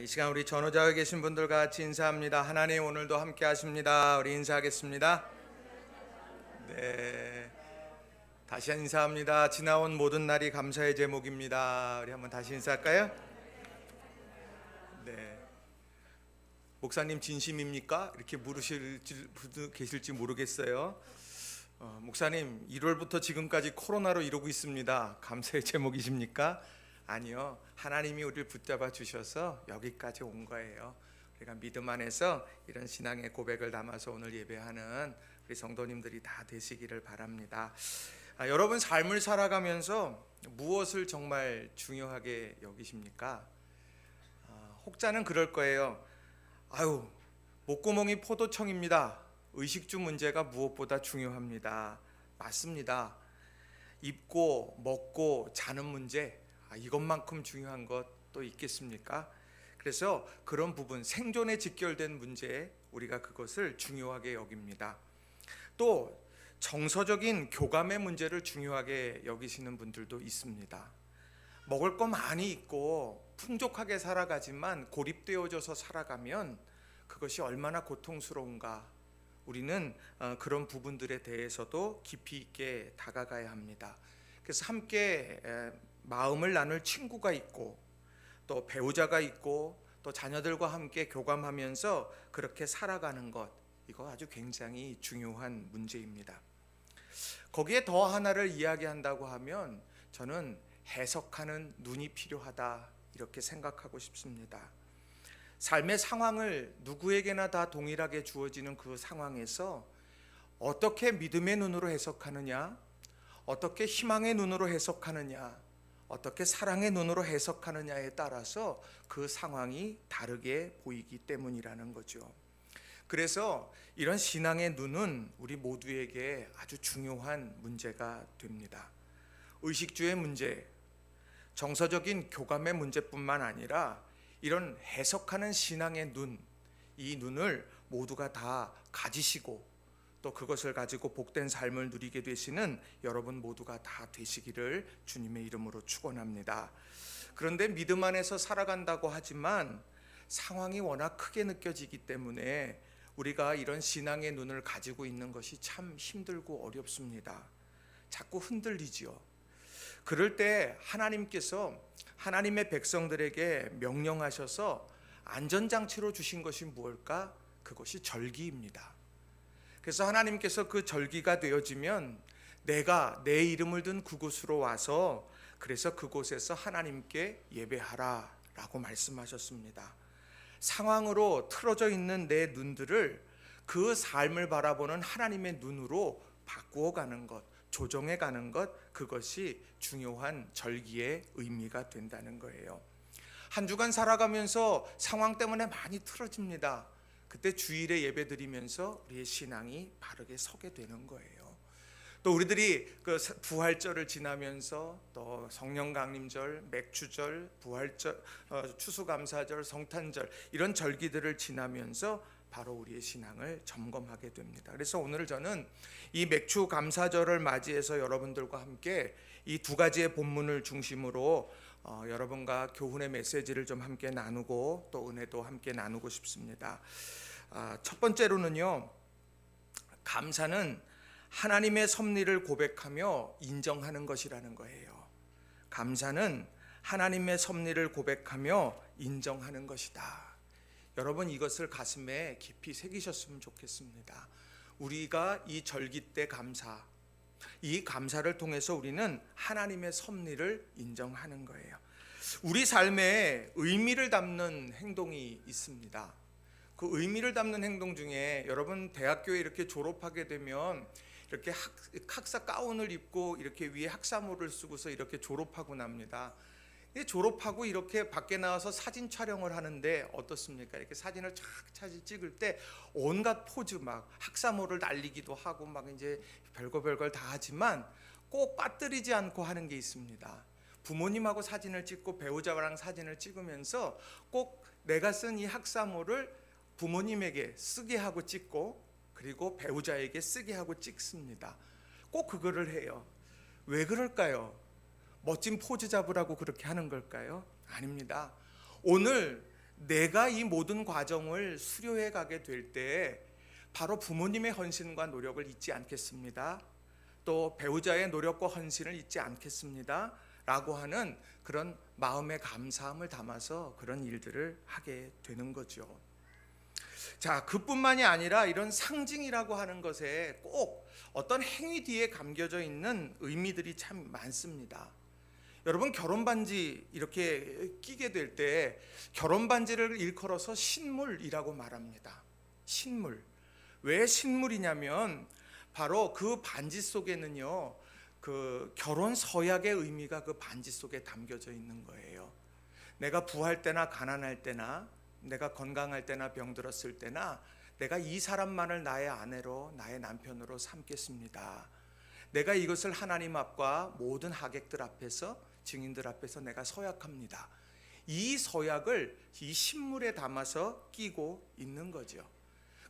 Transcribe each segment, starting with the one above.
이 시간 우리 전호자에 계신 분들과 같이 인사합니다. 하나님 오늘도 함께 하십니다. 우리 인사하겠습니다. 네, 다시 인사합니다. 지나온 모든 날이 감사의 제목입니다. 우리 한번 다시 인사할까요? 네, 목사님 진심입니까? 이렇게 물으실 분도 계실지 모르겠어요. 목사님 1월부터 지금까지 코로나로 이러고 있습니다. 감사의 제목이십니까? 아니요, 하나님이 우리를 붙잡아 주셔서 여기까지 온 거예요. 우리가 믿음 안에서 이런 신앙의 고백을 담아서 오늘 예배하는 우리 성도님들이 다 되시기를 바랍니다. 여러분 삶을 살아가면서 무엇을 정말 중요하게 여기십니까? 혹자는 그럴 거예요. 아유, 목구멍이 포도청입니다. 의식주 문제가 무엇보다 중요합니다. 맞습니다. 입고 먹고 자는 문제, 이것만큼 중요한 것 또 있겠습니까? 그래서 그런 부분, 생존에 직결된 문제, 우리가 그것을 중요하게 여깁니다. 또 정서적인 교감의 문제를 중요하게 여기시는 분들도 있습니다. 먹을 거 많이 있고 풍족하게 살아가지만 고립되어져서 살아가면 그것이 얼마나 고통스러운가. 우리는 그런 부분들에 대해서도 깊이 있게 다가가야 합니다. 그래서 함께 마음을 나눌 친구가 있고 또 배우자가 있고 또 자녀들과 함께 교감하면서 그렇게 살아가는 것, 이거 아주 굉장히 중요한 문제입니다. 거기에 더 하나를 이야기한다고 하면 저는 해석하는 눈이 필요하다, 이렇게 생각하고 싶습니다. 삶의 상황을 누구에게나 다 동일하게 주어지는 그 상황에서 어떻게 믿음의 눈으로 해석하느냐, 어떻게 희망의 눈으로 해석하느냐, 어떻게 사랑의 눈으로 해석하느냐에 따라서 그 상황이 다르게 보이기 때문이라는 거죠. 그래서 이런 신앙의 눈은 우리 모두에게 아주 중요한 문제가 됩니다. 의식주의 문제, 정서적인 교감의 문제뿐만 아니라 이런 해석하는 신앙의 눈, 이 눈을 모두가 다 가지시고 또 그것을 가지고 복된 삶을 누리게 되시는 여러분 모두가 다 되시기를 주님의 이름으로 축원합니다. 그런데 믿음 안에서 살아간다고 하지만 상황이 워낙 크게 느껴지기 때문에 우리가 이런 신앙의 눈을 가지고 있는 것이 참 힘들고 어렵습니다. 자꾸 흔들리지요. 그럴 때 하나님께서 하나님의 백성들에게 명령하셔서 안전장치로 주신 것이 무엇일까? 그것이 절기입니다. 그래서 하나님께서 그 절기가 되어지면 내가 내 이름을 든 그곳으로 와서 그래서 그곳에서 하나님께 예배하라 라고 말씀하셨습니다. 상황으로 틀어져 있는 내 눈들을 그 삶을 바라보는 하나님의 눈으로 바꾸어 가는 것, 조정해 가는 것, 그것이 중요한 절기의 의미가 된다는 거예요. 한 주간 살아가면서 상황 때문에 많이 틀어집니다. 그때 주일에 예배 드리면서 우리의 신앙이 바르게 서게 되는 거예요. 또 우리들이 그 부활절을 지나면서 또 성령 강림절, 맥주절, 부활절, 추수감사절, 성탄절, 이런 절기들을 지나면서 바로 우리의 신앙을 점검하게 됩니다. 그래서 오늘 저는 이 맥주 감사절을 맞이해서 여러분들과 함께 이 두 가지의 본문을 중심으로 여러분과 교훈의 메시지를 좀 함께 나누고 또 은혜도 함께 나누고 싶습니다. 첫 번째로는요, 감사는 하나님의 섭리를 고백하며 인정하는 것이라는 거예요. 감사는 하나님의 섭리를 고백하며 인정하는 것이다. 여러분 이것을 가슴에 깊이 새기셨으면 좋겠습니다. 우리가 이 절기 때 감사, 이 감사를 통해서 우리는 하나님의 섭리를 인정하는 거예요. 우리 삶에 의미를 담는 행동이 있습니다. 그 의미를 담는 행동 중에 여러분 대학교에 이렇게 졸업하게 되면 이렇게 학사 가운을 입고 이렇게 위에 학사모를 쓰고서 이렇게 졸업하고 납니다. 졸업하고 이렇게 밖에 나와서 사진 촬영을 하는데 어떻습니까? 이렇게 사진을 촥 찍을 때 온갖 포즈 막 학사모를 날리기도 하고 막 이제 별걸 다 하지만 꼭 빠뜨리지 않고 하는 게 있습니다. 부모님하고 사진을 찍고 배우자랑 사진을 찍으면서 꼭 내가 쓴 이 학사모를 부모님에게 쓰게 하고 찍고 그리고 배우자에게 쓰게 하고 찍습니다. 꼭 그거를 해요. 왜 그럴까요? 멋진 포즈 잡으라고 그렇게 하는 걸까요? 아닙니다. 오늘 내가 이 모든 과정을 수료해 가게 될 때 바로 부모님의 헌신과 노력을 잊지 않겠습니다. 또 배우자의 노력과 헌신을 잊지 않겠습니다. 라고 하는 그런 마음의 감사함을 담아서 그런 일들을 하게 되는 거죠. 자, 그뿐만이 아니라 이런 상징이라고 하는 것에 꼭 어떤 행위 뒤에 감겨져 있는 의미들이 참 많습니다. 여러분, 결혼 반지 이렇게 끼게 될 때 결혼 반지를 일컬어서 신물이라고 말합니다. 신물. 왜 신물이냐면 바로 그 반지 속에는요, 그 결혼 서약의 의미가 그 반지 속에 담겨져 있는 거예요. 내가 부할 때나 가난할 때나, 내가 건강할 때나 병들었을 때나, 내가 이 사람만을 나의 아내로, 나의 남편으로 삼겠습니다. 내가 이것을 하나님 앞과 모든 하객들 앞에서, 증인들 앞에서 내가 서약합니다. 이 서약을 이 신물에 담아서 끼고 있는 거죠.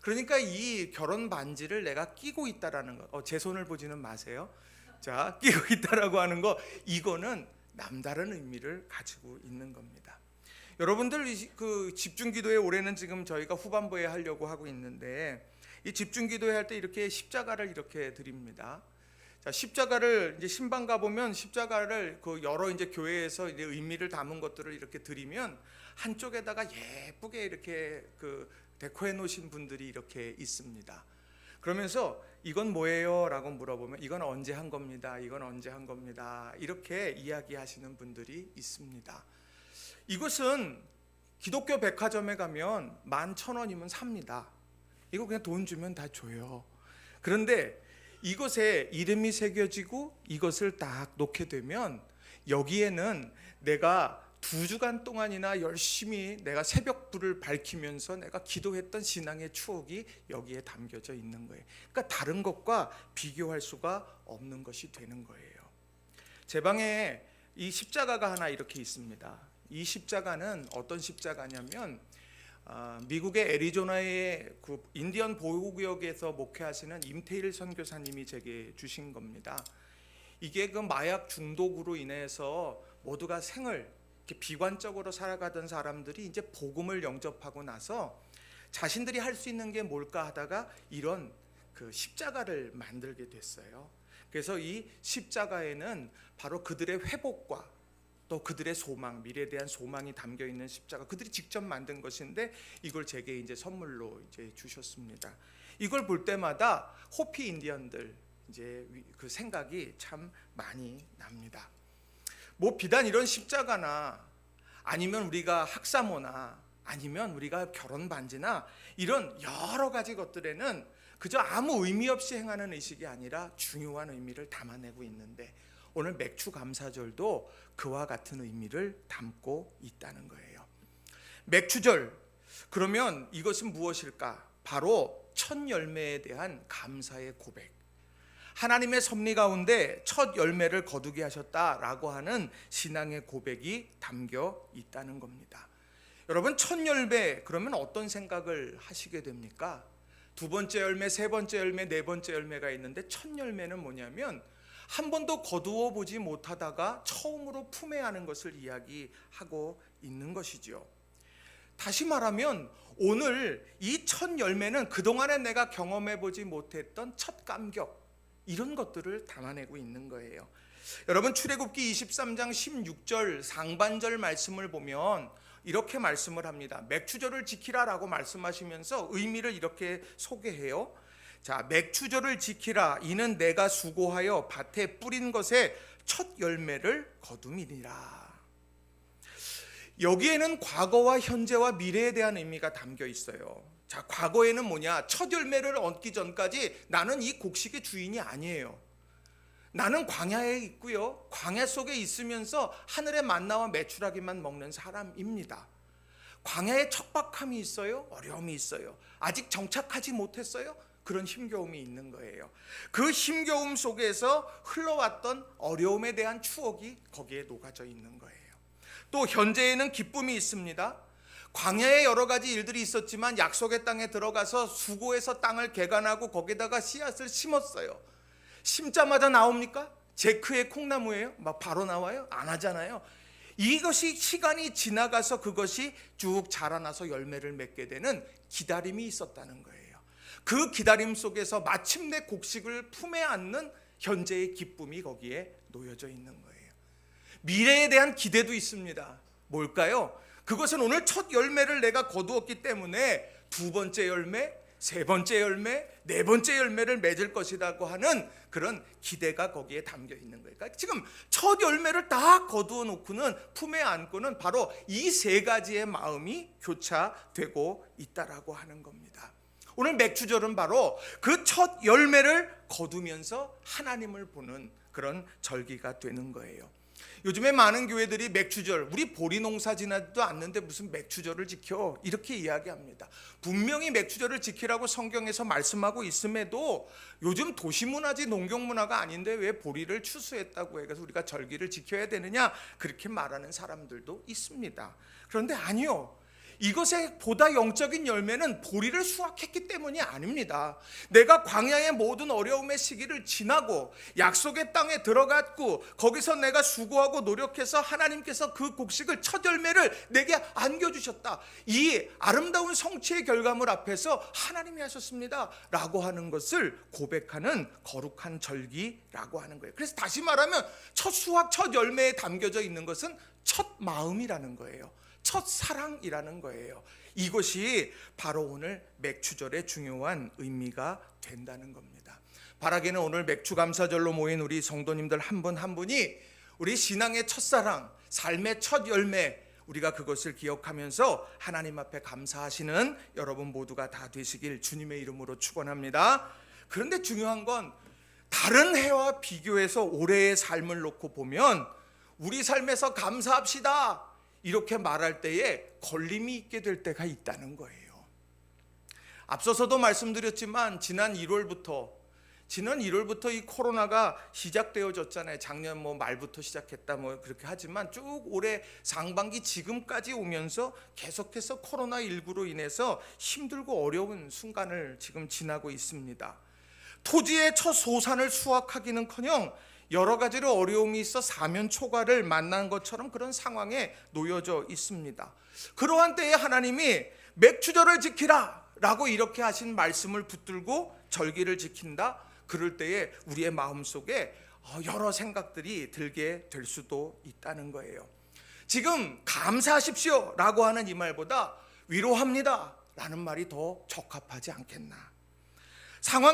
그러니까 이 결혼 반지를 내가 끼고 있다라는 거, 제 손을 보지는 마세요. 자, 끼고 있다라고 하는 거, 이거는 남다른 의미를 가지고 있는 겁니다. 여러분들 그 집중기도회 올해는 지금 저희가 후반부에 하려고 하고 있는데, 이 집중기도회 할 때 이렇게 십자가를 이렇게 드립니다. 자, 십자가를 이제 신방 가 보면 십자가를 그 여러 이제 교회에서 이제 의미를 담은 것들을 이렇게 드리면 한쪽에다가 예쁘게 이렇게 그 데코해 놓으신 분들이 이렇게 있습니다. 그러면서 이건 뭐예요? 라고 물어보면 이건 언제 한 겁니다. 이건 언제 한 겁니다. 이렇게 이야기하시는 분들이 있습니다. 이것은 기독교 백화점에 가면 11,000원이면 삽니다. 이거 그냥 돈 주면 다 줘요. 그런데 이것에 이름이 새겨지고 이것을 딱 놓게 되면 여기에는 내가 2주간 동안이나 열심히 내가 새벽불을 밝히면서 내가 기도했던 신앙의 추억이 여기에 담겨져 있는 거예요. 그러니까 다른 것과 비교할 수가 없는 것이 되는 거예요. 제 방에 이 십자가가 하나 이렇게 있습니다. 이 십자가는 어떤 십자가냐면 미국의 애리조나의 그 인디언 보호구역에서 목회하시는 임태일 선교사님이 제게 주신 겁니다. 이게 그 마약 중독으로 인해서 모두가 생을 이렇게 비관적으로 살아가던 사람들이 이제 복음을 영접하고 나서 자신들이 할 수 있는 게 뭘까 하다가 이런 그 십자가를 만들게 됐어요. 그래서 이 십자가에는 바로 그들의 회복과 또 그들의 소망, 미래에 대한 소망이 담겨 있는 십자가, 그들이 직접 만든 것인데 이걸 제게 이제 선물로 이제 주셨습니다. 이걸 볼 때마다 호피 인디언들 이제 그 생각이 참 많이 납니다. 뭐 비단 이런 십자가나 아니면 우리가 학사모나 아니면 우리가 결혼 반지나 이런 여러 가지 것들에는 그저 아무 의미 없이 행하는 의식이 아니라 중요한 의미를 담아내고 있는데 오늘 맥주 감사절도 그와 같은 의미를 담고 있다는 거예요. 맥주절, 그러면 이것은 무엇일까? 바로 첫 열매에 대한 감사의 고백. 하나님의 섭리 가운데 첫 열매를 거두게 하셨다라고 하는 신앙의 고백이 담겨 있다는 겁니다. 여러분, 첫 열매 그러면 어떤 생각을 하시게 됩니까? 두 번째 열매, 세 번째 열매, 네 번째 열매가 있는데 첫 열매는 뭐냐면 한 번도 거두어 보지 못하다가 처음으로 품에하는 것을 이야기하고 있는 것이죠. 다시 말하면 오늘 이 첫 열매는 그동안에 내가 경험해 보지 못했던 첫 감격, 이런 것들을 담아내고 있는 거예요. 여러분, 출애굽기 23장 16절 상반절 말씀을 보면 이렇게 말씀을 합니다. 맥추절을 지키라라고 말씀하시면서 의미를 이렇게 소개해요. 자, 맥추절을 지키라. 이는 내가 수고하여 밭에 뿌린 것의 첫 열매를 거둠이니라. 여기에는 과거와 현재와 미래에 대한 의미가 담겨 있어요. 자, 과거에는 뭐냐? 첫 열매를 얻기 전까지 나는 이 곡식의 주인이 아니에요. 나는 광야에 있고요. 광야 속에 있으면서 하늘의 만나와 메추라기만 먹는 사람입니다. 광야에 척박함이 있어요. 어려움이 있어요. 아직 정착하지 못했어요. 그런 힘겨움이 있는 거예요. 그 힘겨움 속에서 흘러왔던 어려움에 대한 추억이 거기에 녹아져 있는 거예요. 또 현재에는 기쁨이 있습니다. 광야에 여러 가지 일들이 있었지만 약속의 땅에 들어가서 수고해서 땅을 개간하고 거기다가 씨앗을 심었어요. 심자마자 나옵니까? 제크의 콩나무예요? 막 바로 나와요? 안 하잖아요. 이것이 시간이 지나가서 그것이 쭉 자라나서 열매를 맺게 되는 기다림이 있었다는 거예요. 그 기다림 속에서 마침내 곡식을 품에 안는 현재의 기쁨이 거기에 놓여져 있는 거예요. 미래에 대한 기대도 있습니다. 뭘까요? 그것은 오늘 첫 열매를 내가 거두었기 때문에 두 번째 열매, 세 번째 열매, 네 번째 열매를 맺을 것이라고 하는 그런 기대가 거기에 담겨 있는 거예요. 그러니까 지금 첫 열매를 딱 거두어 놓고는 품에 안고는 바로 이 세 가지의 마음이 교차되고 있다라고 하는 겁니다. 오늘 맥주절은 바로 그 첫 열매를 거두면서 하나님을 보는 그런 절기가 되는 거예요. 요즘에 많은 교회들이 맥주절, 우리 보리 농사 지나지도 않는데 무슨 맥주절을 지켜? 이렇게 이야기합니다. 분명히 맥주절을 지키라고 성경에서 말씀하고 있음에도 요즘 도시문화지 농경문화가 아닌데 왜 보리를 추수했다고 해서 우리가 절기를 지켜야 되느냐? 그렇게 말하는 사람들도 있습니다. 그런데 아니요. 이것의 보다 영적인 열매는 보리를 수확했기 때문이 아닙니다. 내가 광야의 모든 어려움의 시기를 지나고 약속의 땅에 들어갔고 거기서 내가 수고하고 노력해서 하나님께서 그 곡식을 첫 열매를 내게 안겨주셨다. 이 아름다운 성취의 결과물 앞에서 하나님이 하셨습니다 라고 하는 것을 고백하는 거룩한 절기라고 하는 거예요. 그래서 다시 말하면 첫 수확, 첫 열매에 담겨져 있는 것은 첫 마음이라는 거예요. 첫 사랑이라는 거예요. 이것이 바로 오늘 맥주절의 중요한 의미가 된다는 겁니다. 바라기는 오늘 맥주감사절로 모인 우리 성도님들 한 분 한 분이 우리 신앙의 첫사랑, 삶의 첫 열매, 우리가 그것을 기억하면서 하나님 앞에 감사하시는 여러분 모두가 다 되시길 주님의 이름으로 축원합니다. 그런데 중요한 건 다른 해와 비교해서 올해의 삶을 놓고 보면 우리 삶에서 감사합시다 이렇게 말할 때에 걸림이 있게 될 때가 있다는 거예요. 앞서서도 말씀드렸지만 지난 1월부터 이 코로나가 시작되어졌잖아요. 작년 말부터 시작했다 그렇게 하지만 쭉 올해 상반기 지금까지 오면서 계속해서 코로나19로 인해서 힘들고 어려운 순간을 지금 지나고 있습니다. 토지의 첫 소산을 수확하기는커녕 여러 가지로 어려움이 있어 사면초가를 만난 것처럼 그런 상황에 놓여져 있습니다. 그러한 때에 하나님이 맥주절을 지키라 라고 이렇게 하신 말씀을 붙들고 절기를 지킨다. 그럴 때에 우리의 마음속에 여러 생각들이 들게 될 수도 있다는 거예요. 지금 감사하십시오 라고 하는 이 말보다 위로합니다 라는 말이 더 적합하지 않겠나.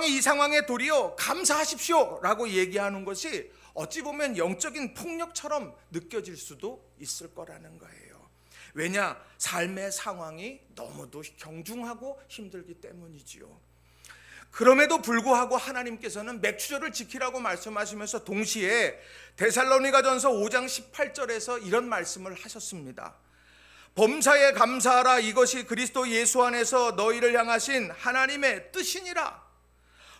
이 상황에 도리어 감사하십시오 라고 얘기하는 것이 어찌 보면 영적인 폭력처럼 느껴질 수도 있을 거라는 거예요. 왜냐? 삶의 상황이 너무도 경중하고 힘들기 때문이지요. 그럼에도 불구하고 하나님께서는 맥주절을 지키라고 말씀하시면서 동시에 데살로니가전서 5장 18절에서 이런 말씀을 하셨습니다. 범사에 감사하라. 이것이 그리스도 예수 안에서 너희를 향하신 하나님의 뜻이니라.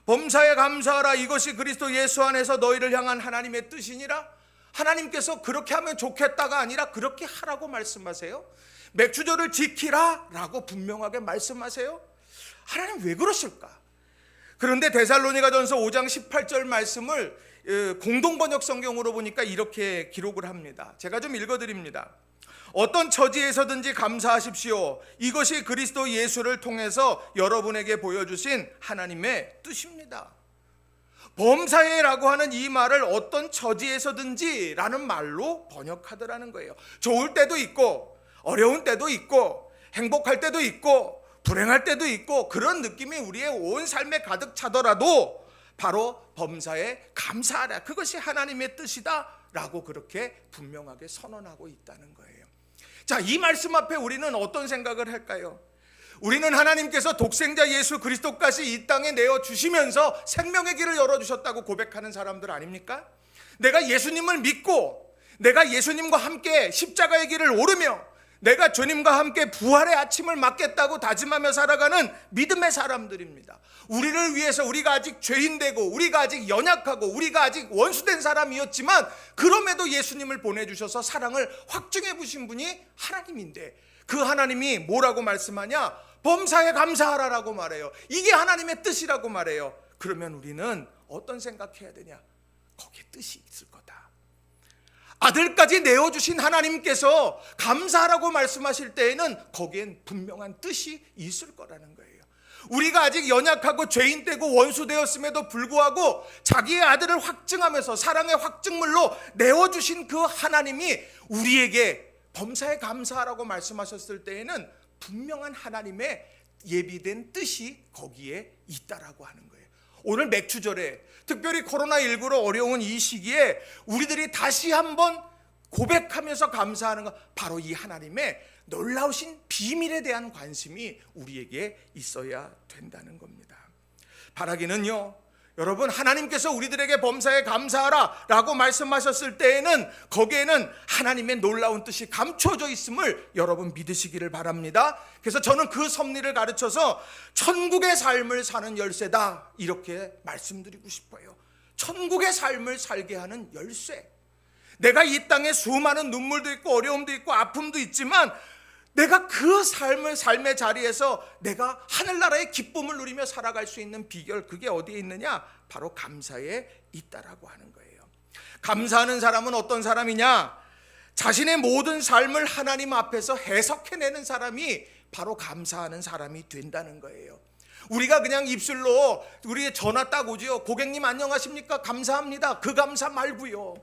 범사에 감사하라. 이것이 그리스도 예수 안에서 너희를 향한 하나님의 뜻이니라. 하나님께서 그렇게 하면 좋겠다가 아니라 그렇게 하라고 말씀하세요. 맥주절을 지키라 라고 분명하게 말씀하세요. 하나님 왜 그러실까? 그런데 데살로니가전서 5장 18절 말씀을 공동번역 성경으로 보니까 이렇게 기록을 합니다. 제가 좀 읽어드립니다. 어떤 처지에서든지 감사하십시오. 이것이 그리스도 예수를 통해서 여러분에게 보여주신 하나님의 뜻입니다. 범사에라고 하는 이 말을 어떤 처지에서든지 라는 말로 번역하더라는 거예요. 좋을 때도 있고 어려운 때도 있고 행복할 때도 있고 불행할 때도 있고 그런 느낌이 우리의 온 삶에 가득 차더라도 바로 범사에 감사하라. 그것이 하나님의 뜻이다 라고 그렇게 분명하게 선언하고 있다는 거예요. 자, 이 말씀 앞에 우리는 어떤 생각을 할까요? 우리는 하나님께서 독생자 예수 그리스도까지 이 땅에 내어주시면서 생명의 길을 열어주셨다고 고백하는 사람들 아닙니까? 내가 예수님을 믿고 내가 예수님과 함께 십자가의 길을 오르며 내가 주님과 함께 부활의 아침을 맞겠다고 다짐하며 살아가는 믿음의 사람들입니다. 우리를 위해서 우리가 아직 죄인되고 우리가 아직 연약하고 우리가 아직 원수된 사람이었지만 그럼에도 예수님을 보내주셔서 사랑을 확증해 보신 분이 하나님인데 그 하나님이 뭐라고 말씀하냐? 범사에 감사하라라고 말해요. 이게 하나님의 뜻이라고 말해요. 그러면 우리는 어떤 생각해야 되냐? 거기에 뜻이 있을 거다. 아들까지 내어주신 하나님께서 감사하라고 말씀하실 때에는 거기엔 분명한 뜻이 있을 거라는 거예요. 우리가 아직 연약하고 죄인 되고 원수 되었음에도 불구하고 자기의 아들을 확증하면서 사랑의 확증물로 내어주신 그 하나님이 우리에게 범사에 감사하라고 말씀하셨을 때에는 분명한 하나님의 예비된 뜻이 거기에 있다라고 하는 거예요. 오늘 맥추절에 특별히 코로나19로 어려운 이 시기에 우리들이 다시 한번 고백하면서 감사하는 것, 바로 이 하나님의 놀라우신 비밀에 대한 관심이 우리에게 있어야 된다는 겁니다. 바라기는요, 여러분, 하나님께서 우리들에게 범사에 감사하라 라고 말씀하셨을 때에는 거기에는 하나님의 놀라운 뜻이 감춰져 있음을 여러분 믿으시기를 바랍니다. 그래서 저는 그 섭리를 가르쳐서 천국의 삶을 사는 열쇠다 이렇게 말씀드리고 싶어요. 천국의 삶을 살게 하는 열쇠. 내가 이 땅에 수많은 눈물도 있고 어려움도 있고 아픔도 있지만 내가 그 삶의 자리에서 내가 하늘나라의 기쁨을 누리며 살아갈 수 있는 비결, 그게 어디에 있느냐? 바로 감사에 있다라고 하는 거예요. 감사하는 사람은 어떤 사람이냐? 자신의 모든 삶을 하나님 앞에서 해석해내는 사람이 바로 감사하는 사람이 된다는 거예요. 우리가 그냥 입술로 우리의 전화 딱 오지요. 고객님 안녕하십니까? 감사합니다. 그 감사 말고요.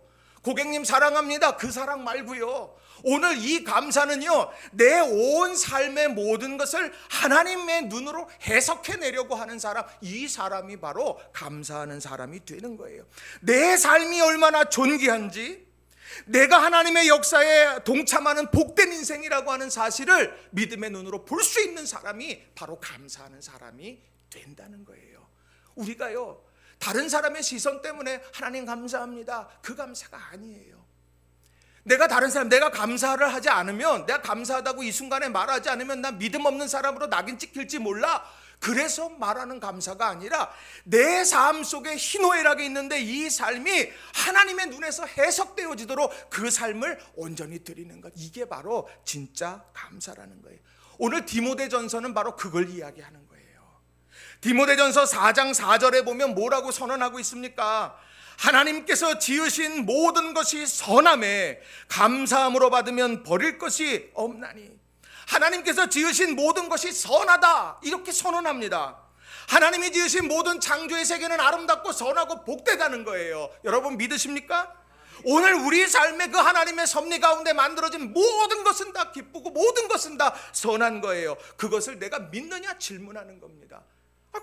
고객님 사랑합니다. 그 사랑 말고요. 오늘 이 감사는요, 내 온 삶의 모든 것을 하나님의 눈으로 해석해내려고 하는 사람, 이 사람이 바로 감사하는 사람이 되는 거예요. 내 삶이 얼마나 존귀한지, 내가 하나님의 역사에 동참하는 복된 인생이라고 하는 사실을 믿음의 눈으로 볼 수 있는 사람이 바로 감사하는 사람이 된다는 거예요. 우리가요, 다른 사람의 시선 때문에 하나님 감사합니다, 그 감사가 아니에요. 내가 감사를 하지 않으면, 내가 감사하다고 이 순간에 말하지 않으면 난 믿음 없는 사람으로 낙인 찍힐지 몰라. 그래서 말하는 감사가 아니라 내 삶 속에 희노애락이 있는데 이 삶이 하나님의 눈에서 해석되어지도록 그 삶을 온전히 드리는 것, 이게 바로 진짜 감사라는 거예요. 오늘 디모데전서는 바로 그걸 이야기하는 거예요. 디모데전서 4장 4절에 보면 뭐라고 선언하고 있습니까? 하나님께서 지으신 모든 것이 선함에 감사함으로 받으면 버릴 것이 없나니. 하나님께서 지으신 모든 것이 선하다 이렇게 선언합니다. 하나님이 지으신 모든 창조의 세계는 아름답고 선하고 복되다는 거예요. 여러분 믿으십니까? 오늘 우리 삶의 그 하나님의 섭리 가운데 만들어진 모든 것은 다 기쁘고 모든 것은 다 선한 거예요. 그것을 내가 믿느냐 질문하는 겁니다.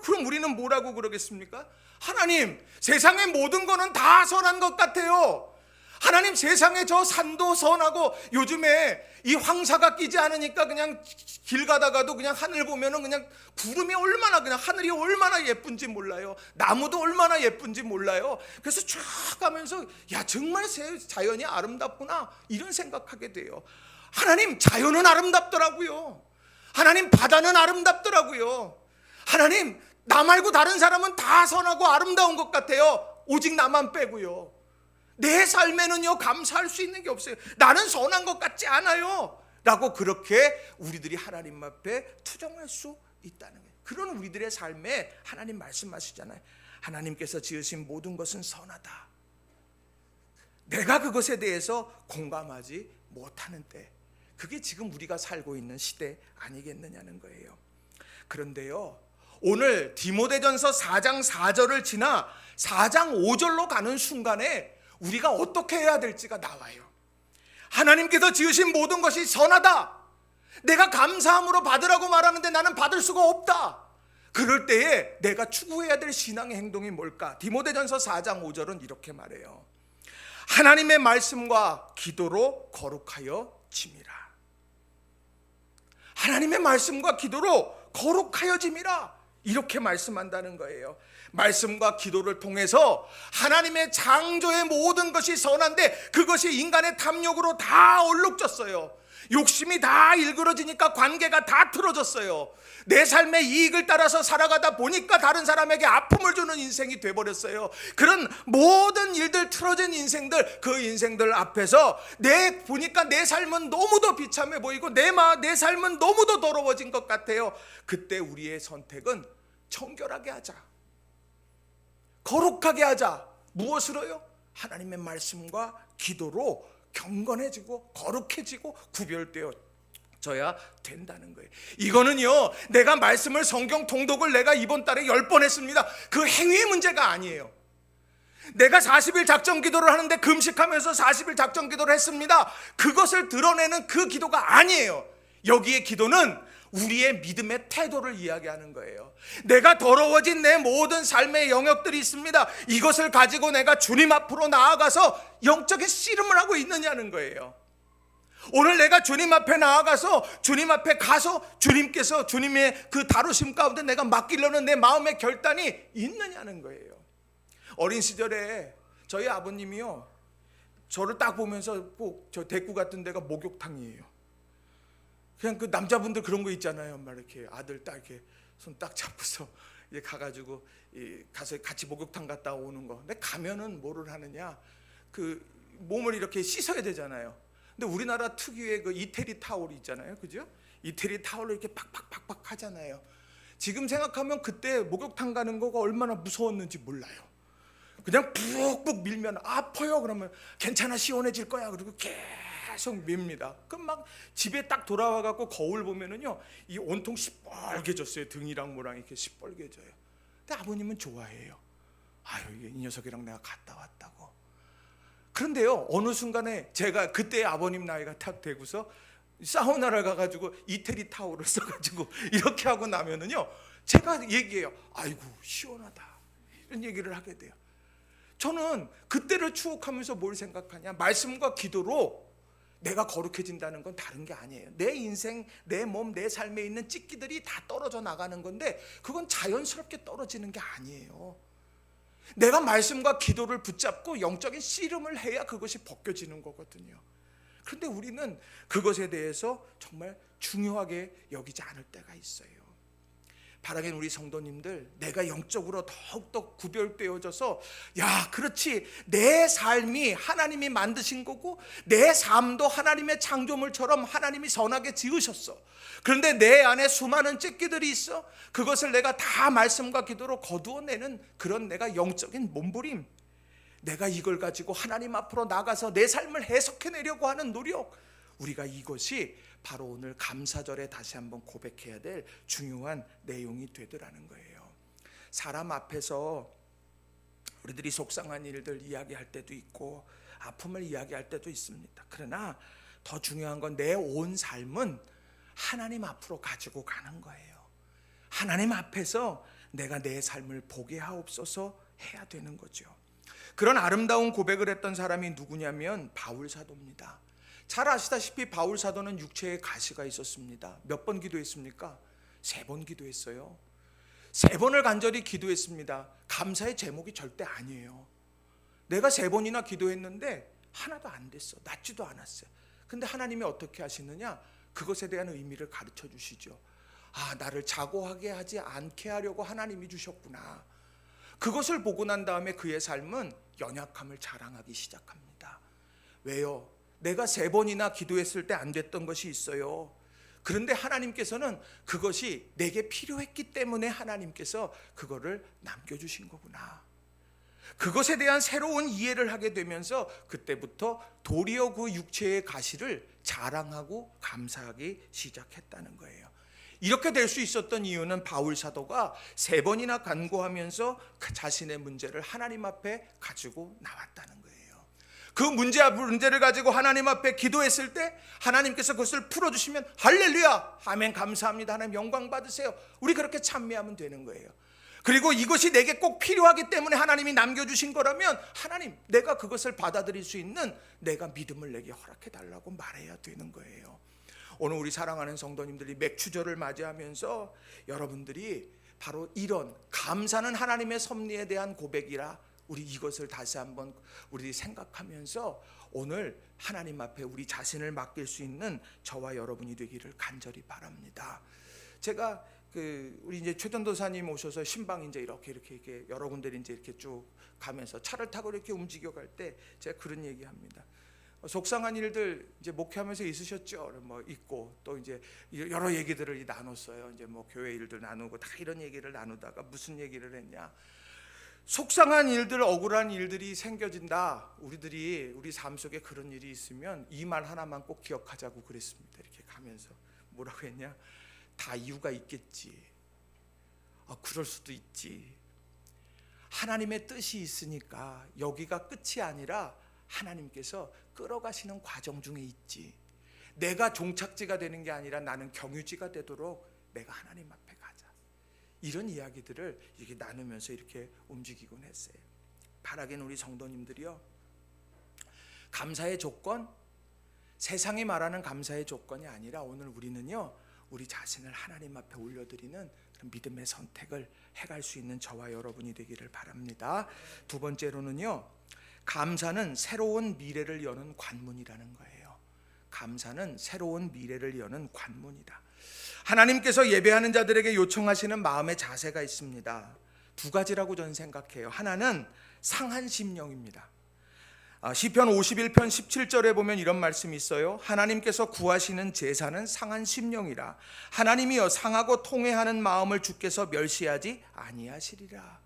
그럼 우리는 뭐라고 그러겠습니까? 하나님, 세상의 모든 거는 다 선한 것 같아요. 하나님, 세상에 저 산도 선하고 요즘에 이 황사가 끼지 않으니까 그냥 길 가다가도 그냥 하늘 보면은 그냥 구름이 얼마나, 그냥 하늘이 얼마나 예쁜지 몰라요. 나무도 얼마나 예쁜지 몰라요. 그래서 쫙 가면서 야, 정말 자연이 아름답구나 이런 생각하게 돼요. 하나님, 자연은 아름답더라고요. 하나님, 바다는 아름답더라고요. 하나님, 나 말고 다른 사람은 다 선하고 아름다운 것 같아요. 오직 나만 빼고요. 내 삶에는요, 감사할 수 있는 게 없어요. 나는 선한 것 같지 않아요 라고 그렇게 우리들이 하나님 앞에 투정할 수 있다는 거예요. 그런 우리들의 삶에 하나님 말씀하시잖아요. 하나님께서 지으신 모든 것은 선하다. 내가 그것에 대해서 공감하지 못하는 때, 그게 지금 우리가 살고 있는 시대 아니겠느냐는 거예요. 그런데요, 오늘 디모데전서 4장 4절을 지나 4장 5절로 가는 순간에 우리가 어떻게 해야 될지가 나와요. 하나님께서 지으신 모든 것이 선하다. 내가 감사함으로 받으라고 말하는데 나는 받을 수가 없다. 그럴 때에 내가 추구해야 될 신앙의 행동이 뭘까? 디모데전서 4장 5절은 이렇게 말해요. 하나님의 말씀과 기도로 거룩하여 짐이라. 하나님의 말씀과 기도로 거룩하여 짐이라. 이렇게 말씀한다는 거예요. 말씀과 기도를 통해서 하나님의 창조의 모든 것이 선한데 그것이 인간의 탐욕으로 다 얼룩졌어요. 욕심이 다 일그러지니까 관계가 다 틀어졌어요. 내 삶의 이익을 따라서 살아가다 보니까 다른 사람에게 아픔을 주는 인생이 돼버렸어요. 그런 모든 일들, 틀어진 인생들, 그 인생들 앞에서 보니까 내 삶은 너무도 비참해 보이고 내 삶은 너무도 더러워진 것 같아요. 그때 우리의 선택은 청결하게 하자, 거룩하게 하자. 무엇으로요? 하나님의 말씀과 기도로 경건해지고 거룩해지고 구별되어져야 된다는 거예요. 이거는요, 내가 말씀을 성경 통독을 내가 이번 달에 10번 했습니다. 그 행위의 문제가 아니에요. 내가 40일 작정 기도를 하는데 금식하면서 40일 작정 기도를 했습니다. 그것을 드러내는 그 기도가 아니에요. 여기에 기도는 우리의 믿음의 태도를 이야기하는 거예요. 내가 더러워진 내 모든 삶의 영역들이 있습니다. 이것을 가지고 내가 주님 앞으로 나아가서 영적인 씨름을 하고 있느냐는 거예요. 오늘 내가 주님 앞에 나아가서 주님 앞에 가서 주님께서 주님의 그 다루심 가운데 내가 맡기려는 내 마음의 결단이 있느냐는 거예요. 어린 시절에 저희 아버님이요, 저를 딱 보면서 꼭 저 대구 같은 데가 목욕탕이에요. 그냥 그 남자분들 그런 거 있잖아요. 막 이렇게 아들 딱 이렇게 손 딱 잡고서 이제 가가지고 가서 같이 목욕탕 갔다 오는 거. 근데 가면은 뭐를 하느냐, 그 몸을 이렇게 씻어야 되잖아요. 근데 우리나라 특유의 그 이태리 타올이 있잖아요, 그죠? 이태리 타올로 이렇게 팍팍팍팍 하잖아요. 지금 생각하면 그때 목욕탕 가는 거가 얼마나 무서웠는지 몰라요. 그냥 푹푹 밀면 아파요. 그러면 괜찮아, 시원해질 거야. 그리고 계속 밉니다. 그럼 막 집에 딱 돌아와 갖고 거울 보면은요, 이 온통 시뻘개졌어요. 등이랑 뭐랑 이렇게 시뻘개져요. 근데 아버님은 좋아해요. 아유, 이 녀석이랑 내가 갔다 왔다고. 그런데요, 어느 순간에 제가 그때 아버님 나이가 딱 되고서 사우나를 가가지고 이태리 타올을 써가지고 이렇게 하고 나면은요, 제가 얘기해요. 아이고 시원하다, 이런 얘기를 하게 돼요. 저는 그때를 추억하면서 뭘 생각하냐, 말씀과 기도로 내가 거룩해진다는 건 다른 게 아니에요. 내 인생, 내 몸, 내 삶에 있는 찌끼들이 다 떨어져 나가는 건데 그건 자연스럽게 떨어지는 게 아니에요. 내가 말씀과 기도를 붙잡고 영적인 씨름을 해야 그것이 벗겨지는 거거든요. 그런데 우리는 그것에 대해서 정말 중요하게 여기지 않을 때가 있어요. 바라긴 우리 성도님들, 내가 영적으로 더욱더 구별되어져서, 야, 그렇지, 내 삶이 하나님이 만드신 거고 내 삶도 하나님의 창조물처럼 하나님이 선하게 지으셨어. 그런데 내 안에 수많은 찢기들이 있어. 그것을 내가 다 말씀과 기도로 거두어내는 그런 내가 영적인 몸부림, 내가 이걸 가지고 하나님 앞으로 나가서 내 삶을 해석해내려고 하는 노력, 우리가 이것이 바로 오늘 감사절에 다시 한번 고백해야 될 중요한 내용이 되더라는 거예요. 사람 앞에서 우리들이 속상한 일들 이야기할 때도 있고 아픔을 이야기할 때도 있습니다. 그러나 더 중요한 건 내 온 삶은 하나님 앞으로 가지고 가는 거예요. 하나님 앞에서 내가 내 삶을 보게 하옵소서 해야 되는 거죠. 그런 아름다운 고백을 했던 사람이 누구냐면 바울 사도입니다. 잘 아시다시피 바울 사도는 육체에 가시가 있었습니다. 몇 번 기도했습니까? 3번 기도했어요. 3번을 간절히 기도했습니다. 감사의 제목이 절대 아니에요. 내가 3번이나 기도했는데 하나도 안 됐어. 낫지도 않았어요. 근데 하나님이 어떻게 하시느냐? 그것에 대한 의미를 가르쳐 주시죠. 아, 나를 자고하게 하지 않게 하려고 하나님이 주셨구나. 그것을 보고 난 다음에 그의 삶은 연약함을 자랑하기 시작합니다. 왜요? 내가 3번이나 기도했을 때 안 됐던 것이 있어요. 그런데 하나님께서는 그것이 내게 필요했기 때문에 하나님께서 그거를 남겨주신 거구나. 그것에 대한 새로운 이해를 하게 되면서 그때부터 도리어 그 육체의 가시를 자랑하고 감사하기 시작했다는 거예요. 이렇게 될 수 있었던 이유는 바울 사도가 3번이나 간구하면서 그 자신의 문제를 하나님 앞에 가지고 나왔다는 거예요. 그 문제를 가지고 하나님 앞에 기도했을 때 하나님께서 그것을 풀어주시면 할렐루야, 아멘, 감사합니다, 하나님 영광 받으세요. 우리 그렇게 찬미하면 되는 거예요. 그리고 이것이 내게 꼭 필요하기 때문에 하나님이 남겨주신 거라면 하나님, 내가 그것을 받아들일 수 있는 내가 믿음을 내게 허락해 달라고 말해야 되는 거예요. 오늘 우리 사랑하는 성도님들이 맥추절을 맞이하면서 여러분들이 바로 이런 감사는 하나님의 섭리에 대한 고백이라, 우리 이것을 다시 한번 우리 생각하면서 오늘 하나님 앞에 우리 자신을 맡길 수 있는 저와 여러분이 되기를 간절히 바랍니다. 제가 우리 이제 최전도사님 오셔서 신방 이제 이렇게 여러 군데 이제 이렇게 쭉 가면서 차를 타고 이렇게 움직여 갈 때 제가 그런 얘기합니다. 속상한 일들 이제 목회하면서 있으셨죠? 뭐 있고 또 이제 여러 얘기들을 나눴어요. 이제 뭐 교회 일들 나누고 다 이런 얘기를 나누다가 무슨 얘기를 했냐? 속상한 일들, 억울한 일들이 생겨진다. 우리 삶 속에 그런 일이 있으면 이 말 하나만 꼭 기억하자고 그랬습니다. 이렇게 가면서 뭐라고 했냐? 다 이유가 있겠지. 그럴 수도 있지. 하나님의 뜻이 있으니까 여기가 끝이 아니라 하나님께서 끌어가시는 과정 중에 있지. 내가 종착지가 되는 게 아니라 나는 경유지가 되도록 내가 하나님 앞에 가자. 이런 이야기들을 이렇게 나누면서 이렇게 움직이곤 했어요. 바라기는 우리 성도님들이요, 감사의 조건, 세상이 말하는 감사의 조건이 아니라 오늘 우리는요, 우리 자신을 하나님 앞에 올려드리는 그런 믿음의 선택을 해갈 수 있는 저와 여러분이 되기를 바랍니다. 두 번째로는요, 감사는 새로운 미래를 여는 관문이라는 거예요. 감사는 새로운 미래를 여는 관문이다. 하나님께서 예배하는 자들에게 요청하시는 마음의 자세가 있습니다. 두 가지라고 저는 생각해요. 하나는 상한 심령입니다. 시편 51편 17절에 보면 이런 말씀이 있어요. 하나님께서 구하시는 제사는 상한 심령이라. 하나님이여 상하고 통회하는 마음을 주께서 멸시하지 아니하시리라.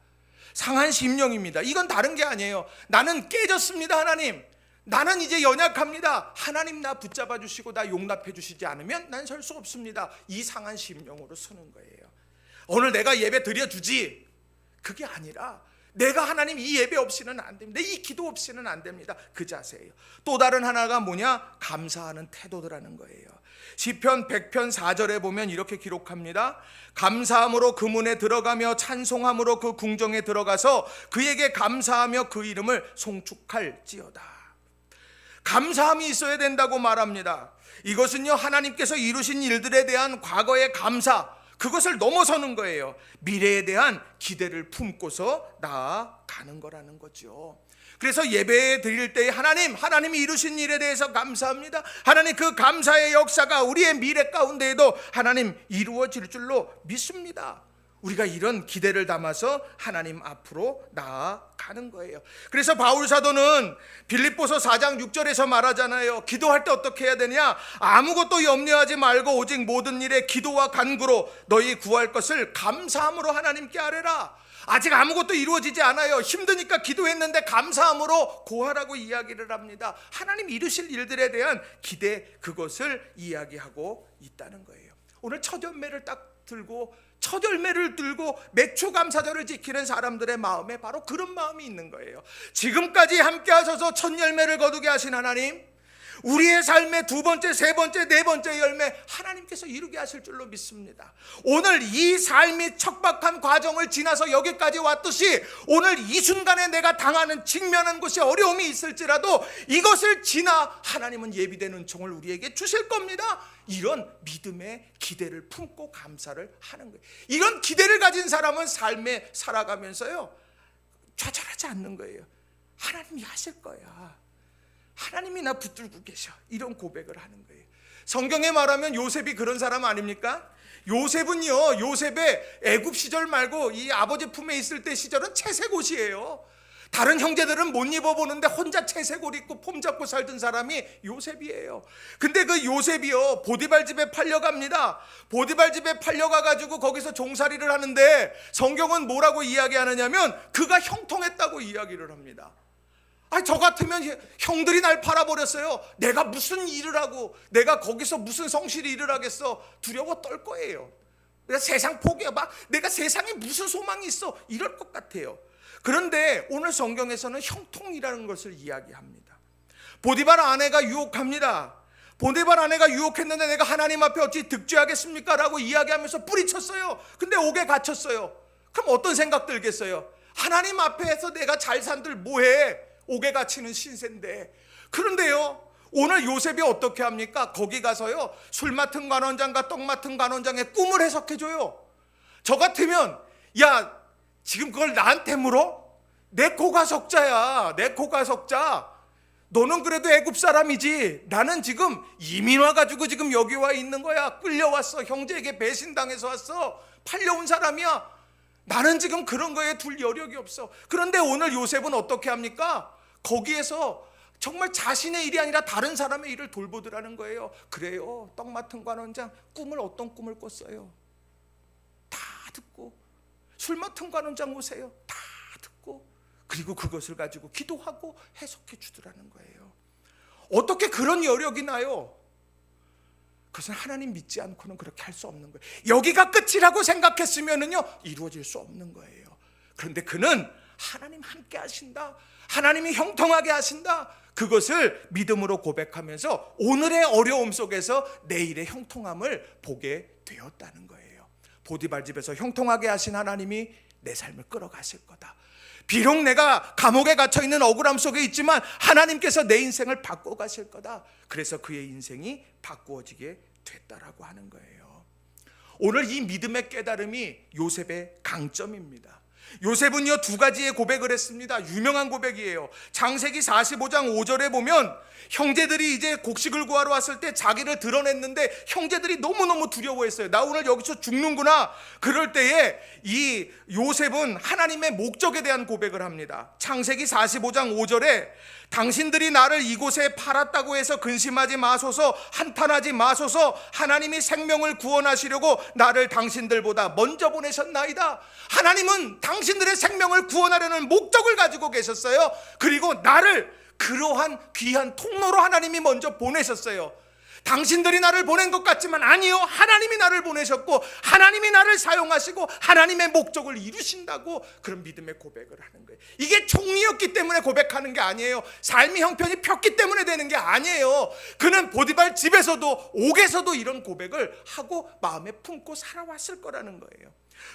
상한 심령입니다. 이건 다른 게 아니에요. 나는 깨졌습니다. 하나님, 나는 이제 연약합니다. 하나님 나 붙잡아 주시고 나 용납해 주시지 않으면 난 설 수 없습니다. 이 상한 심령으로 서는 거예요. 오늘 내가 예배 드려주지, 그게 아니라 내가 하나님 이 예배 없이는 안 됩니다. 이 기도 없이는 안 됩니다. 그 자세예요. 또 다른 하나가 뭐냐? 감사하는 태도라는 거예요. 시편 100편 4절에 보면 이렇게 기록합니다. 감사함으로 그 문에 들어가며 찬송함으로 그 궁정에 들어가서 그에게 감사하며 그 이름을 송축할지어다. 감사함이 있어야 된다고 말합니다. 이것은요, 하나님께서 이루신 일들에 대한 과거의 감사, 그것을 넘어서는 거예요. 미래에 대한 기대를 품고서 나아가는 거라는 거죠. 그래서 예배 드릴 때 하나님이 이루신 일에 대해서 감사합니다. 하나님, 그 감사의 역사가 우리의 미래 가운데에도 하나님 이루어질 줄로 믿습니다. 우리가 이런 기대를 담아서 하나님 앞으로 나아가는 거예요. 그래서 바울 사도는 빌립보서 4장 6절에서 말하잖아요. 기도할 때 어떻게 해야 되냐? 아무것도 염려하지 말고 오직 모든 일에 기도와 간구로 너희 구할 것을 감사함으로 하나님께 아뢰라. 아직 아무것도 이루어지지 않아요. 힘드니까 기도했는데 감사함으로 고하라고 이야기를 합니다. 하나님 이루실 일들에 대한 기대, 그것을 이야기하고 있다는 거예요. 오늘 첫 열매를 딱 들고 맥추감사절을 지키는 사람들의 마음에 바로 그런 마음이 있는 거예요. 지금까지 함께 하셔서 첫 열매를 거두게 하신 하나님, 우리의 삶의 두 번째, 세 번째, 네 번째 열매 하나님께서 이루게 하실 줄로 믿습니다. 오늘 이 삶이 척박한 과정을 지나서 여기까지 왔듯이 오늘 이 순간에 내가 당하는, 직면한 곳에 어려움이 있을지라도 이것을 지나 하나님은 예비된 은총을 우리에게 주실 겁니다. 이런 믿음의 기대를 품고 감사를 하는 거예요. 이런 기대를 가진 사람은 삶에 살아가면서요, 좌절하지 않는 거예요. 하나님이 하실 거야. 하나님이 나 붙들고 계셔. 이런 고백을 하는 거예요. 성경에 말하면 요셉이 그런 사람 아닙니까? 요셉은요, 요셉의 애굽 시절 말고 이 아버지 품에 있을 때 시절은 채색 옷이에요. 다른 형제들은 못 입어보는데 혼자 채색 옷 입고 폼 잡고 살던 사람이 요셉이에요. 근데 그 요셉이요, 보디발 집에 팔려갑니다. 보디발 집에 팔려가가지고 거기서 종살이를 하는데 성경은 뭐라고 이야기하느냐면 그가 형통했다고 이야기를 합니다. 저 같으면 형들이 날 팔아버렸어요. 내가 무슨 일을 하고 내가 거기서 무슨 성실히 일을 하겠어. 두려워 떨 거예요. 내가 세상 포기해. 내가 세상에 무슨 소망이 있어. 이럴 것 같아요. 그런데 오늘 성경에서는 형통이라는 것을 이야기합니다. 보디발 아내가 유혹합니다. 보디발 아내가 유혹했는데 내가 하나님 앞에 어찌 득죄하겠습니까? 라고 이야기하면서 뿌리쳤어요. 근데 옥에 갇혔어요. 그럼 어떤 생각 들겠어요? 하나님 앞에서 내가 잘 산들 뭐해? 옥에 갇히는 신세인데. 그런데요, 오늘 요셉이 어떻게 합니까? 거기 가서요, 술 맡은 관원장과 떡 맡은 관원장의 꿈을 해석해줘요. 저 같으면, 야, 지금 그걸 나한테 물어? 내 코가 석자야. 내 코가 석자. 너는 그래도 애굽 사람이지. 나는 지금 이민 와가지고 지금 여기 와 있는 거야. 끌려왔어. 형제에게 배신당해서 왔어. 팔려온 사람이야. 나는 지금 그런 거에 둘 여력이 없어. 그런데 오늘 요셉은 어떻게 합니까? 거기에서 정말 자신의 일이 아니라 다른 사람의 일을 돌보더라는 거예요. 그래요, 떡 맡은 관원장 어떤 꿈을 꿨어요? 다 듣고. 술 맡은 관원장 오세요. 다 듣고. 받고 그리고 그것을 가지고 기도하고 해석해 주더라는 거예요. 어떻게 그런 여력이 나요? 그것은 하나님 믿지 않고는 그렇게 할 수 없는 거예요. 여기가 끝이라고 생각했으면은요 이루어질 수 없는 거예요. 그런데 그는 하나님 함께 하신다, 하나님이 형통하게 하신다, 그것을 믿음으로 고백하면서 오늘의 어려움 속에서 내일의 형통함을 보게 되었다는 거예요. 보디발 집에서 형통하게 하신 하나님이 내 삶을 끌어가실 거다. 비록 내가 감옥에 갇혀있는 억울함 속에 있지만 하나님께서 내 인생을 바꿔가실 거다. 그래서 그의 인생이 바꾸어지게 됐다라고 하는 거예요. 오늘 이 믿음의 깨달음이 요셉의 강점입니다. 요셉은요 두 가지의 고백을 했습니다. 유명한 고백이에요. 창세기 45장 5절에 보면 형제들이 이제 곡식을 구하러 왔을 때 자기를 드러냈는데 형제들이 너무너무 두려워했어요. 나 오늘 여기서 죽는구나. 그럴 때에 이 요셉은 하나님의 목적에 대한 고백을 합니다. 창세기 45장 5절에 당신들이 나를 이곳에 팔았다고 해서 근심하지 마소서, 한탄하지 마소서. 하나님이 생명을 구원하시려고 나를 당신들보다 먼저 보내셨나이다. 하나님은 당신들의 생명을 구원하려는 목적을 가지고 계셨어요. 그리고 나를 그러한 귀한 통로로 하나님이 먼저 보내셨어요. 당신들이 나를 보낸 것 같지만 아니요, 하나님이 나를 보내셨고 하나님이 나를 사용하시고 하나님의 목적을 이루신다고 그런 믿음의 고백을 하는 거예요. 이게 총리였기 때문에 고백하는 게 아니에요. 삶의 형편이 폈기 때문에 되는 게 아니에요. 그는 보디발 집에서도 옥에서도 이런 고백을 하고 마음에 품고 살아왔을 거라는 거예요.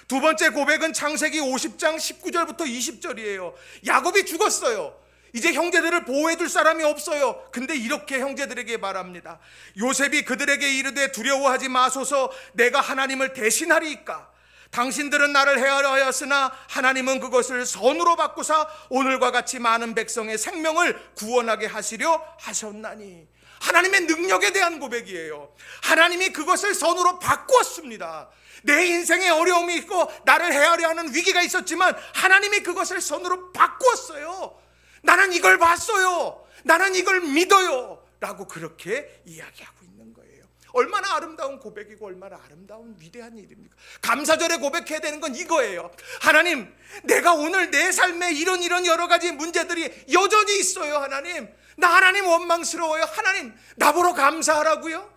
두 번째 고백은 창세기 50장 19절부터 20절이에요. 야곱이 죽었어요. 이제 형제들을 보호해줄 사람이 없어요. 근데 이렇게 형제들에게 말합니다. 요셉이 그들에게 이르되 두려워하지 마소서, 내가 하나님을 대신하리이까. 당신들은 나를 해하려 하였으나 하나님은 그것을 선으로 바꾸사 오늘과 같이 많은 백성의 생명을 구원하게 하시려 하셨나니. 하나님의 능력에 대한 고백이에요. 하나님이 그것을 선으로 바꾸었습니다. 내 인생에 어려움이 있고 나를 해하려 하는 위기가 있었지만 하나님이 그것을 선으로 바꾸었어요. 나는 이걸 봤어요. 나는 이걸 믿어요. 라고 그렇게 이야기하고 있는 거예요. 얼마나 아름다운 고백이고 얼마나 아름다운 위대한 일입니까? 감사절에 고백해야 되는 건 이거예요. 하나님, 내가 오늘 내 삶에 이런 여러 가지 문제들이 여전히 있어요. 하나님, 나 하나님 원망스러워요. 하나님, 나보러 감사하라고요.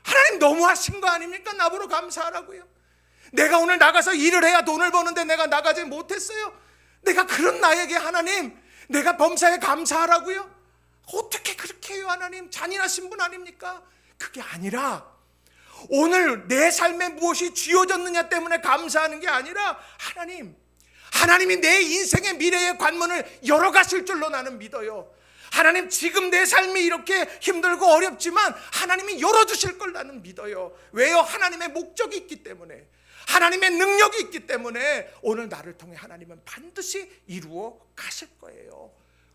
하나님 너무하신 거 아닙니까? 나보러 감사하라고요. 내가 오늘 나가서 일을 해야 돈을 버는데 내가 나가지 못했어요. 내가 그런 나에게 하나님, 내가 범사에 감사하라고요? 어떻게 그렇게 해요? 하나님, 잔인하신 분 아닙니까? 그게 아니라 오늘 내 삶에 무엇이 쥐어졌느냐 때문에 감사하는 게 아니라 하나님이 내 인생의 미래의 관문을 열어가실 줄로 나는 믿어요. 하나님, 지금 내 삶이 이렇게 힘들고 어렵지만 하나님이 열어주실 걸 나는 믿어요. 왜요? 하나님의 목적이 있기 때문에, 하나님의 능력이 있기 때문에 오늘 나를 통해 하나님은 반드시 이루어 가실 거예요.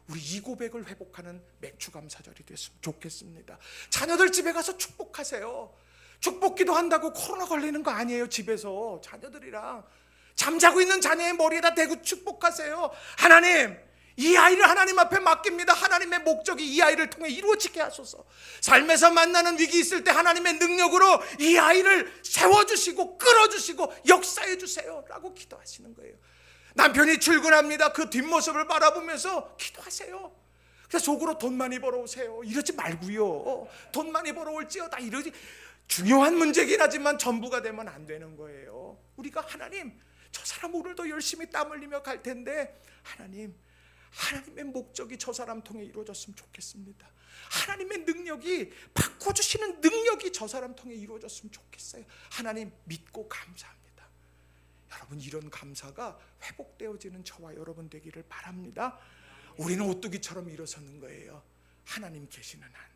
우리 이 고백을 회복하는 맥주감사절이 됐으면 좋겠습니다. 자녀들 집에 가서 축복하세요. 축복기도 한다고 코로나 걸리는 거 아니에요. 집에서 자녀들이랑 잠자고 있는 자녀의 머리에다 대고 축복하세요. 하나님, 이 아이를 하나님 앞에 맡깁니다. 하나님의 목적이 이 아이를 통해 이루어지게 하소서. 삶에서 만나는 위기 있을 때 하나님의 능력으로 이 아이를 세워주시고 끌어주시고 역사해 주세요 라고 기도하시는 거예요. 남편이 출근합니다. 그 뒷모습을 바라보면서 기도하세요. 그래서 속으로 돈 많이 벌어오세요 이러지 말고요. 돈 많이 벌어올지어다 이러지. 중요한 문제긴 하지만 전부가 되면 안 되는 거예요. 우리가 하나님, 저 사람 오늘도 열심히 땀 흘리며 갈 텐데 하나님의 목적이 저 사람 통해 이루어졌으면 좋겠습니다. 하나님의 능력이, 바꿔주시는 능력이 저 사람 통해 이루어졌으면 좋겠어요. 하나님 믿고 감사합니다. 여러분, 이런 감사가 회복되어지는 저와 여러분 되기를 바랍니다. 우리는 오뚜기처럼 일어서는 거예요. 하나님 계시는 한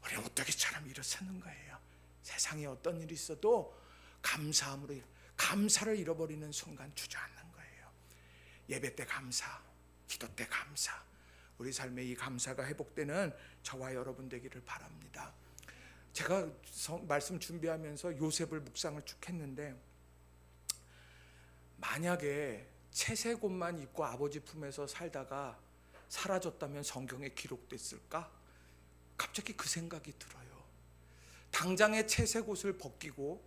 우리는 오뚜기처럼 일어서는 거예요. 세상에 어떤 일이 있어도 감사함으로, 감사를 잃어버리는 순간 주저앉는 거예요. 예배 때 감사, 기도 때 감사, 우리 삶에 이 감사가 회복되는 저와 여러분 되기를 바랍니다. 제가 말씀 준비하면서 요셉을 묵상을 쭉 했는데, 만약에 채색 옷만 입고 아버지 품에서 살다가 사라졌다면 성경에 기록됐을까? 갑자기 그 생각이 들어요. 당장에 채색 옷을 벗기고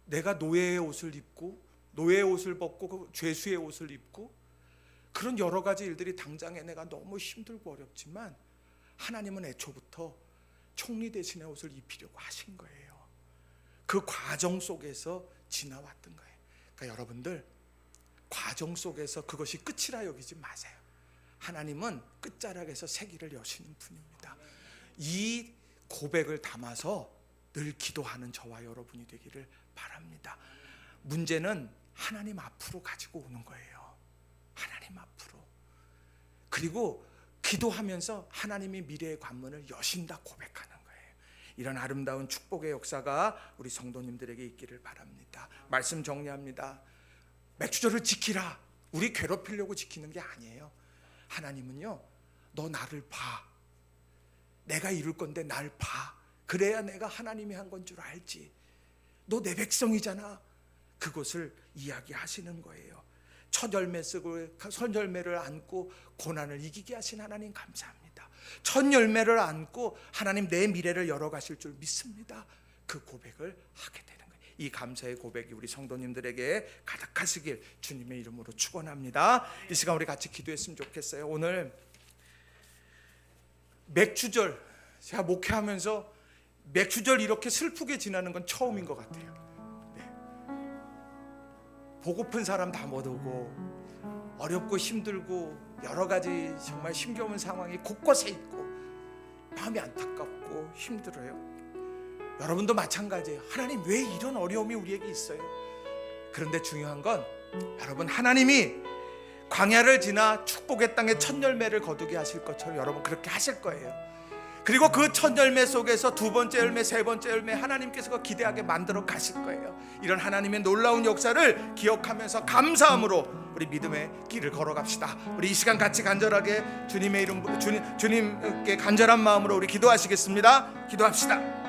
내가 노예의 옷을 입고 노예의 옷을 벗고 그 죄수의 옷을 입고 그런 여러 가지 일들이 당장에 내가 너무 힘들고 어렵지만 하나님은 애초부터 총리 대신의 옷을 입히려고 하신 거예요. 그 과정 속에서 지나왔던 거예요. 그러니까 여러분들 과정 속에서 그것이 끝이라 여기지 마세요. 하나님은 끝자락에서 세기를 여시는 분입니다. 이 고백을 담아서 늘 기도하는 저와 여러분이 되기를 바랍니다. 문제는 하나님 앞으로 가지고 오는 거예요. 하나님 앞으로. 그리고 기도하면서 하나님이 미래의 관문을 여신다 고백하는 거예요. 이런 아름다운 축복의 역사가 우리 성도님들에게 있기를 바랍니다. 말씀 정리합니다. 맥주절을 지키라. 우리 괴롭히려고 지키는 게 아니에요. 하나님은요, 너 나를 봐. 내가 이룰 건데 날 봐. 그래야 내가 하나님이 한 건 줄 알지. 너 내 백성이잖아. 그것을 이야기하시는 거예요. 첫 열매 쓰고 첫 열매를 안고 고난을 이기게 하신 하나님 감사합니다. 첫 열매를 안고 하나님 내 미래를 열어가실 줄 믿습니다. 그 고백을 하게 되는 거예요. 이 감사의 고백이 우리 성도님들에게 가득하시길 주님의 이름으로 축원합니다. 이 시간 우리 같이 기도했으면 좋겠어요. 오늘 맥주절, 제가 목회하면서 맥주절 이렇게 슬프게 지나는 건 처음인 것 같아요. 보고픈 사람 다 못 오고 어렵고 힘들고 여러 가지 정말 힘겨운 상황이 곳곳에 있고 마음이 안타깝고 힘들어요. 여러분도 마찬가지예요. 하나님 왜 이런 어려움이 우리에게 있어요? 그런데 중요한 건 여러분 하나님이 광야를 지나 축복의 땅에 첫 열매를 거두게 하실 것처럼 여러분 그렇게 하실 거예요. 그리고 그 첫 열매 속에서 두 번째 열매, 세 번째 열매 하나님께서 기대하게 만들어 가실 거예요. 이런 하나님의 놀라운 역사를 기억하면서 감사함으로 우리 믿음의 길을 걸어갑시다. 우리 이 시간 같이 간절하게 주님의 이름 주님께 간절한 마음으로 우리 기도하시겠습니다. 기도합시다.